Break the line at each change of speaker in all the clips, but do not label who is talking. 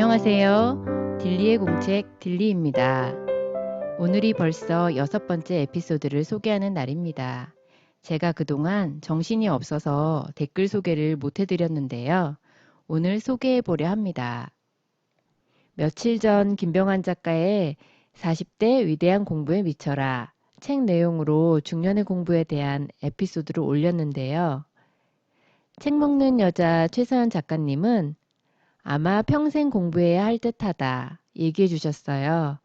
안녕하세요. 딜리의 공책 딜리입니다. 오늘이 벌써 6번째 에피소드를 소개하는 날입니다. 제가 그동안 정신이 없어서 댓글 소개를 못 해드렸는데요. 오늘 소개해보려 합니다. 며칠 전 김병환 작가의 40대 위대한 공부에 미쳐라 책 내용으로 중년의 공부에 대한 에피소드를 올렸는데요. 책 먹는 여자 최서연 작가님은 아마 평생 공부해야 할 듯하다 얘기해 주셨어요.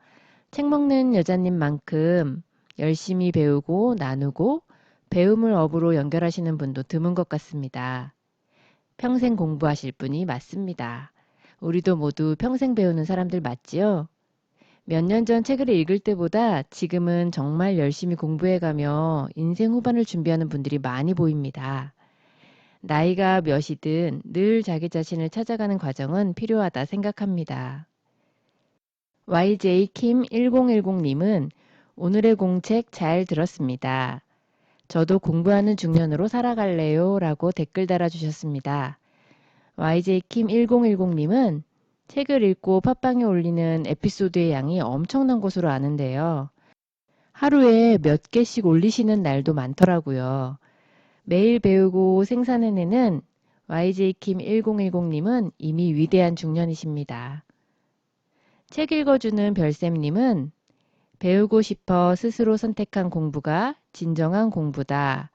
책 먹는 여자님만큼 열심히 배우고 나누고 배움을 업으로 연결하시는 분도 드문 것 같습니다. 평생 공부하실 분이 맞습니다. 우리도 모두 평생 배우는 사람들 맞지요? 몇 년 전 책을 읽을 때보다 지금은 정말 열심히 공부해가며 인생 후반을 준비하는 분들이 많이 보입니다. 나이가 몇이든 늘 자기 자신을 찾아가는 과정은 필요하다 생각합니다. YJ킴1010님은 오늘의 공책 잘 들었습니다. 저도 공부하는 중년으로 살아갈래요 라고 댓글 달아주셨습니다. YJ킴1010님은 책을 읽고 팟빵에 올리는 에피소드의 양이 엄청난 것으로 아는데요. 하루에 몇 개씩 올리시는 날도 많더라고요. 매일 배우고 생산해내는 YJ킴1010님은 이미 위대한 중년이십니다. 책 읽어주는 별쌤님은 배우고 싶어 스스로 선택한 공부가 진정한 공부다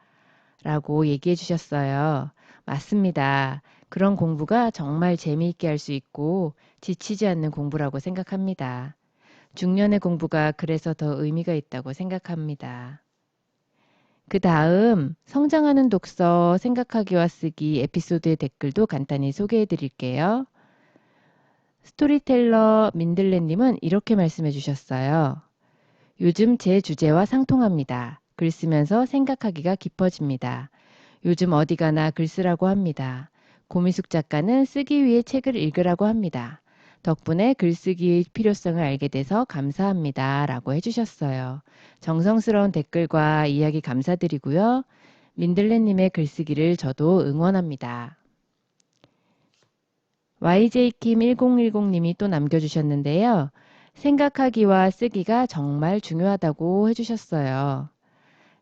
라고 얘기해 주셨어요. 맞습니다. 그런 공부가 정말 재미있게 할 수 있고 지치지 않는 공부라고 생각합니다. 중년의 공부가 그래서 더 의미가 있다고 생각합니다. 그 다음 성장하는 독서 생각하기와 쓰기 에피소드의 댓글도 간단히 소개해 드릴게요. 스토리텔러 민들레님은 이렇게 말씀해 주셨어요. 요즘 제 주제와 상통합니다. 글 쓰면서 생각하기가 깊어집니다. 요즘 어디 가나 글 쓰라고 합니다. 고미숙 작가는 쓰기 위해 책을 읽으라고 합니다. 덕분에 글쓰기의 필요성을 알게 돼서 감사합니다. 라고 해주셨어요. 정성스러운 댓글과 이야기 감사드리고요. 민들레님의 글쓰기를 저도 응원합니다. YJ킴1010님이 또 남겨주셨는데요. 생각하기와 쓰기가 정말 중요하다고 해주셨어요.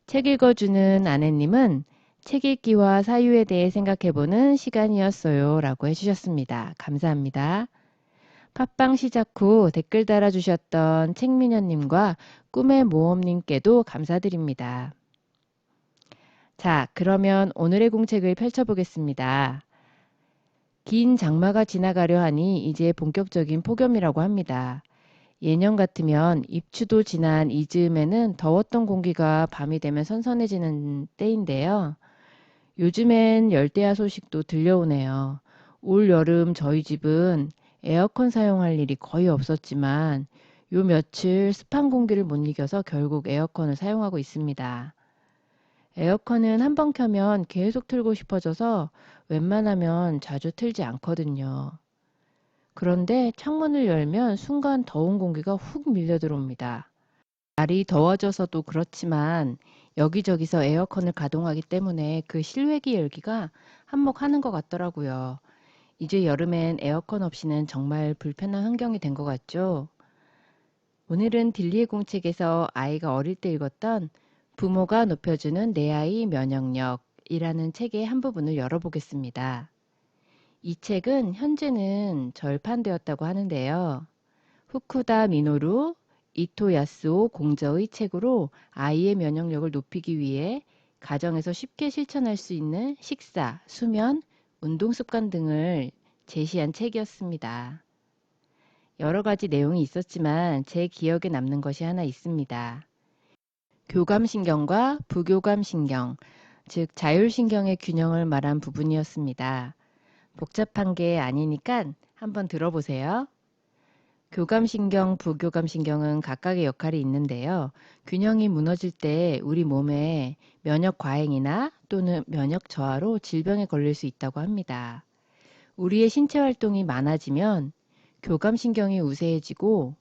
책 읽어주는 아내님은 책 읽기와 사유에 대해 생각해보는 시간이었어요. 라고 해주셨습니다. 감사합니다. 팟빵 시작 후 댓글 달아주셨던 책미녀님과 꿈의 모험님께도 감사드립니다. 자, 그러면 오늘의 공책을 펼쳐보겠습니다. 긴 장마가 지나가려 하니 이제 본격적인 폭염이라고 합니다. 예년 같으면 입추도 지난 이 즈음에는 더웠던 공기가 밤이 되면 선선해지는 때인데요. 요즘엔 열대야 소식도 들려오네요. 올 여름 저희 집은 에어컨 사용할 일이 거의 없었지만 요 며칠 습한 공기를 못 이겨서 결국 에어컨을 사용하고 있습니다. 에어컨은 한번 켜면 계속 틀고 싶어져서 웬만하면 자주 틀지 않거든요. 그런데 창문을 열면 순간 더운 공기가 훅 밀려 들어옵니다. 날이 더워져서도 그렇지만 여기저기서 에어컨을 가동하기 때문에 그 실외기 열기가 한몫하는 것 같더라고요. 이제 여름엔 에어컨 없이는 정말 불편한 환경이 된 것 같죠? 오늘은 딜리의 공책에서 아이가 어릴 때 읽었던 부모가 높여주는 내 아이 면역력이라는 책의 한 부분을 열어보겠습니다. 이 책은 현재는 절판되었다고 하는데요. 후쿠다 미노루 이토 야스오 공저의 책으로 아이의 면역력을 높이기 위해 가정에서 쉽게 실천할 수 있는 식사, 수면, 운동 습관 등을 제시한 책이었습니다. 여러 가지 내용이 있었지만 제 기억에 남는 것이 하나 있습니다. 교감신경과 부교감신경, 즉 자율신경의 균형을 말한 부분이었습니다. 복잡한 게 아니니까 한번 들어보세요. 교감신경, 부교감신경은 각각의 역할이 있는데요. 균형이 무너질 때 우리 몸에 면역 과잉이나 또는 면역 저하로 질병에 걸릴 수 있다고 합니다. 우리의 신체 활동이 많아지면 교감신경이 우세해지고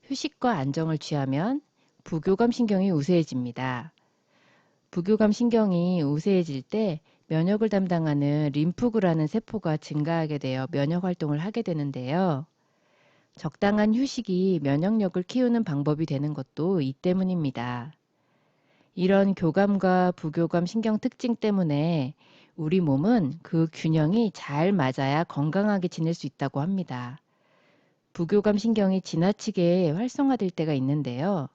휴식과 안정을 취하면 부교감신경이 우세해집니다. 부교감신경이 우세해질 때 면역을 담당하는 림프구라는 세포가 증가하게 되어 면역 활동을 하게 되는데요. 적당한 휴식이 면역력을 키우는 방법이 되는 것도 이 때문입니다. 이런 교감과 부교감 신경 특징 때문에 우리 몸은 그 균형이 잘 맞아야 건강하게 지낼 수 있다고 합니다. 부교감 신경이 지나치게 활성화될 때가 있는데요.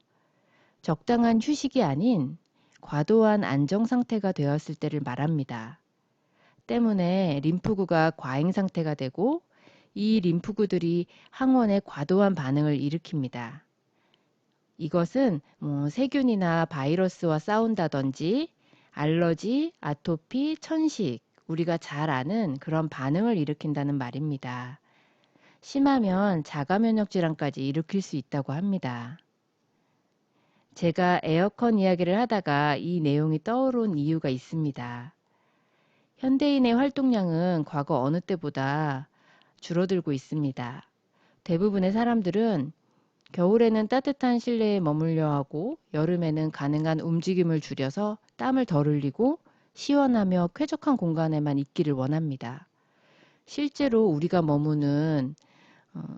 적당한 휴식이 아닌 과도한 안정 상태가 되었을 때를 말합니다. 때문에 림프구가 과잉 상태가 되고 이 림프구들이 항원에 과도한 반응을 일으킵니다. 이것은 세균이나 바이러스와 싸운다든지 알러지, 아토피, 천식, 우리가 잘 아는 그런 반응을 일으킨다는 말입니다. 심하면 자가면역 질환까지 일으킬 수 있다고 합니다. 제가 에어컨 이야기를 하다가 이 내용이 떠오른 이유가 있습니다. 현대인의 활동량은 과거 어느 때보다 줄어들고 있습니다. 대부분의 사람들은 겨울에는 따뜻한 실내에 머물려 하고 여름에는 가능한 움직임을 줄여서 땀을 덜 흘리고 시원하며 쾌적한 공간에만 있기를 원합니다. 실제로 우리가 머무는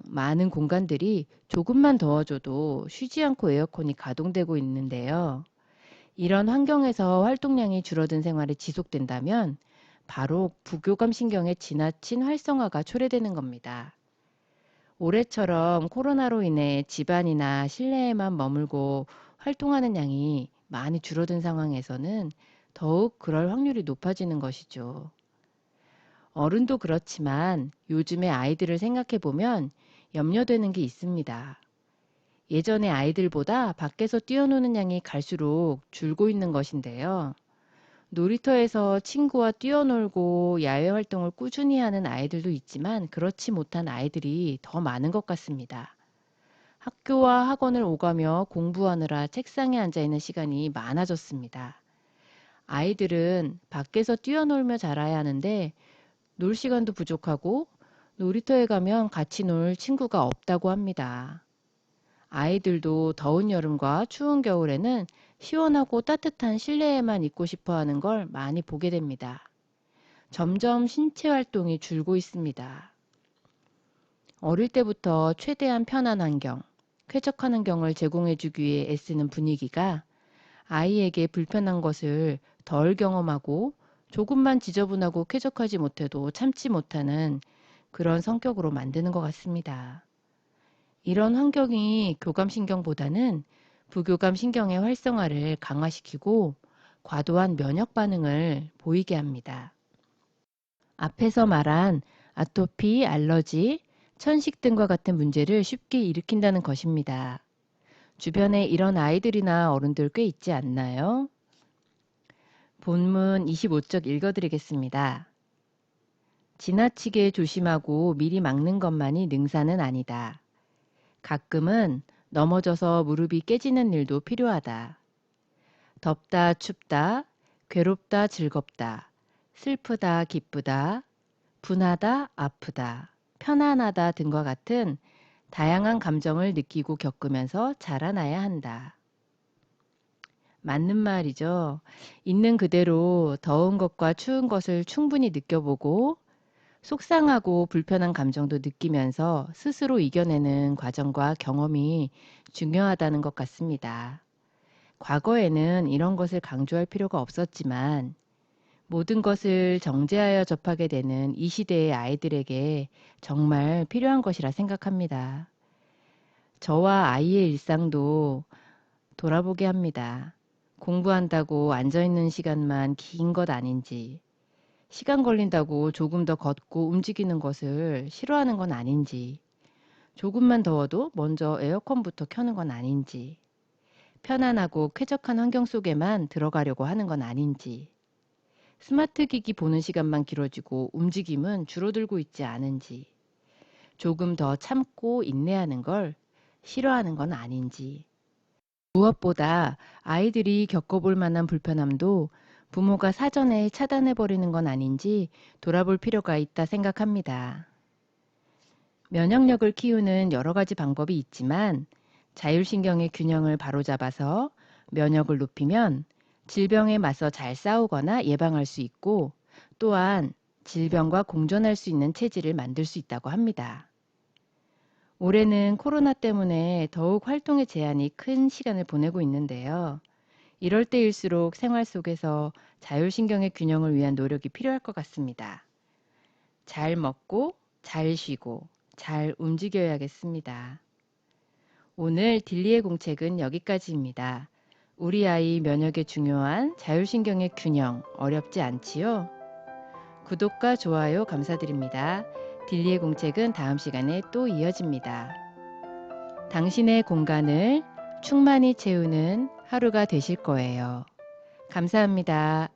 많은 공간들이 조금만 더워져도 쉬지 않고 에어컨이 가동되고 있는데요. 이런 환경에서 활동량이 줄어든 생활이 지속된다면 바로 부교감 신경의 지나친 활성화가 초래되는 겁니다. 올해처럼 코로나로 인해 집안이나 실내에만 머물고 활동하는 양이 많이 줄어든 상황에서는 더욱 그럴 확률이 높아지는 것이죠. 어른도 그렇지만 요즘의 아이들을 생각해 보면 염려되는 게 있습니다. 예전의 아이들보다 밖에서 뛰어노는 양이 갈수록 줄고 있는 것인데요. 놀이터에서 친구와 뛰어놀고 야외 활동을 꾸준히 하는 아이들도 있지만 그렇지 못한 아이들이 더 많은 것 같습니다. 학교와 학원을 오가며 공부하느라 책상에 앉아 있는 시간이 많아졌습니다. 아이들은 밖에서 뛰어놀며 자라야 하는데 놀 시간도 부족하고 놀이터에 가면 같이 놀 친구가 없다고 합니다. 아이들도 더운 여름과 추운 겨울에는 시원하고 따뜻한 실내에만 있고 싶어 하는 걸 많이 보게 됩니다. 점점 신체 활동이 줄고 있습니다. 어릴 때부터 최대한 편한 환경, 쾌적한 환경을 제공해주기 위해 애쓰는 분위기가 아이에게 불편한 것을 덜 경험하고 조금만 지저분하고 쾌적하지 못해도 참지 못하는 그런 성격으로 만드는 것 같습니다. 이런 환경이 교감신경보다는 부교감신경의 활성화를 강화시키고 과도한 면역 반응을 보이게 합니다. 앞에서 말한 아토피, 알러지, 천식 등과 같은 문제를 쉽게 일으킨다는 것입니다. 주변에 이런 아이들이나 어른들 꽤 있지 않나요? 본문 25쪽 읽어드리겠습니다. 지나치게 조심하고 미리 막는 것만이 능사는 아니다. 가끔은 넘어져서 무릎이 깨지는 일도 필요하다. 덥다, 춥다, 괴롭다, 즐겁다, 슬프다, 기쁘다, 분하다, 아프다, 편안하다 등과 같은 다양한 감정을 느끼고 겪으면서 자라나야 한다. 맞는 말이죠. 있는 그대로 더운 것과 추운 것을 충분히 느껴보고 속상하고 불편한 감정도 느끼면서 스스로 이겨내는 과정과 경험이 중요하다는 것 같습니다. 과거에는 이런 것을 강조할 필요가 없었지만 모든 것을 정제하여 접하게 되는 이 시대의 아이들에게 정말 필요한 것이라 생각합니다. 저와 아이의 일상도 돌아보게 합니다. 공부한다고 앉아있는 시간만 긴 것 아닌지, 시간 걸린다고 조금 더 걷고 움직이는 것을 싫어하는 건 아닌지, 조금만 더워도 먼저 에어컨부터 켜는 건 아닌지, 편안하고 쾌적한 환경 속에만 들어가려고 하는 건 아닌지, 스마트 기기 보는 시간만 길어지고 움직임은 줄어들고 있지 않은지, 조금 더 참고 인내하는 걸 싫어하는 건 아닌지, 무엇보다 아이들이 겪어볼 만한 불편함도 부모가 사전에 차단해버리는 건 아닌지 돌아볼 필요가 있다 생각합니다. 면역력을 키우는 여러 가지 방법이 있지만 자율신경의 균형을 바로잡아서 면역을 높이면 질병에 맞서 잘 싸우거나 예방할 수 있고 또한 질병과 공존할 수 있는 체질을 만들 수 있다고 합니다. 올해는 코로나 때문에 더욱 활동의 제한이 큰 시간을 보내고 있는데요. 이럴 때일수록 생활 속에서 자율신경의 균형을 위한 노력이 필요할 것 같습니다. 잘 먹고, 잘 쉬고, 잘 움직여야겠습니다. 오늘 딜리의 공책은 여기까지입니다. 우리 아이 면역에 중요한 자율신경의 균형 어렵지 않지요? 구독과 좋아요 감사드립니다. 딜리의 공책은 다음 시간에 또 이어집니다. 당신의 공간을 충만히 채우는 하루가 되실 거예요. 감사합니다.